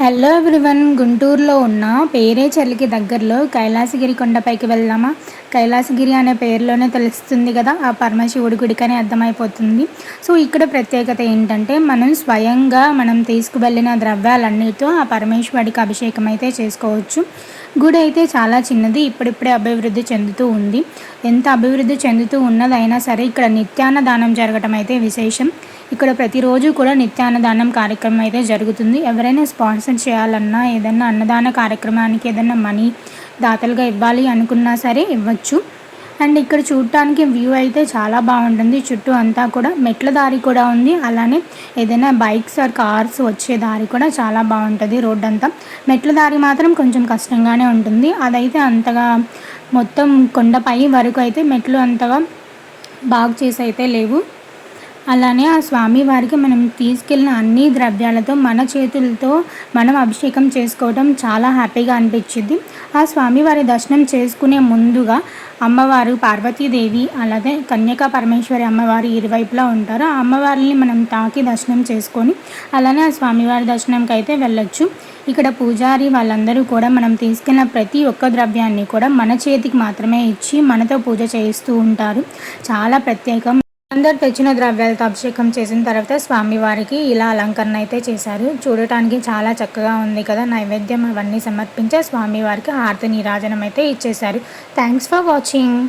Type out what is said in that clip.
Hello everyone, గుంటూరులో ఉన్న పేరేచెర్లకి దగ్గరలో కైలాసగిరి కొండపైకి వెళ్దామా? కైలాసగిరి అనే పేరులోనే తెలుస్తుంది కదా, ఆ పరమశివుడి గుడికని అర్థమైపోతుంది. సో ఇక్కడ ప్రత్యేకత ఏంటంటే మనం తీసుకువెళ్ళిన ద్రవ్యాలన్నిటితో ఆ పరమేశ్వరుడికి అభిషేకం అయితే చేసుకోవచ్చు. గుడి అయితే చాలా చిన్నది, ఇప్పుడిప్పుడే అభివృద్ధి చెందుతూ ఉంది. ఎంత అభివృద్ధి చెందుతూ ఉన్నదైనా సరే ఇక్కడ నిత్యాన్నదానం జరగటం అయితే విశేషం. ఇక్కడ ప్రతిరోజు కూడా నిత్యాన్నదానం కార్యక్రమం అయితే జరుగుతుంది. ఎవరైనా స్పాన్సర్ చేయాలన్నా, ఏదైనా అన్నదాన కార్యక్రమానికి ఏదైనా మనీ దాతలుగా ఇవ్వాలి అనుకున్నా సరే ఇవ్వచ్చు. అండ్ ఇక్కడ చూడటానికి వ్యూ అయితే చాలా బాగుంటుంది. చుట్టూ అంతా కూడా మెట్ల దారి కూడా ఉంది. అలానే ఏదైనా బైక్స్ ఆర్ కార్స్ వచ్చే దారి కూడా చాలా బాగుంటుంది. రోడ్ అంతా మెట్ల దారి మాత్రం కొంచెం కష్టంగానే ఉంటుంది. అదైతే అంతగా మొత్తం కొండపై వరకు అయితే మెట్లు అంతగా బాగు చేసి అయితే లేవు. అలానే ఆ స్వామివారికి మనం తీసుకెళ్ళిన అన్ని ద్రవ్యాలతో మన చేతులతో మనం అభిషేకం చేసుకోవడం చాలా హ్యాపీగా అనిపించింది. ఆ స్వామివారి దర్శనం చేసుకునే ముందుగా అమ్మవారు పార్వతీదేవి అలాగే కన్యకా పరమేశ్వరి అమ్మవారి ఇరువైపులా ఉంటారు. ఆ అమ్మవారిని మనం తాకి దర్శనం చేసుకొని అలానే ఆ స్వామివారి దర్శనంకి అయితే వెళ్ళొచ్చు. ఇక్కడ పూజారి వాళ్ళందరూ కూడా మనం తీసుకెళ్ళిన ప్రతి ఒక్క ద్రవ్యాన్ని కూడా మన చేతికి మాత్రమే ఇచ్చి మనతో పూజ చేయిస్తూ ఉంటారు. చాలా ప్రత్యేకం. అందరు తెచ్చిన ద్రవ్యాలతో అభిషేకం చేసిన తర్వాత స్వామివారికి ఇలా అలంకరణ అయితే చేశారు. చూడటానికి చాలా చక్కగా ఉంది కదా. నైవేద్యం అవన్నీ సమర్పించే స్వామివారికి హారతి నీరాజనం అయితే ఇచ్చేశారు. Thanks for watching.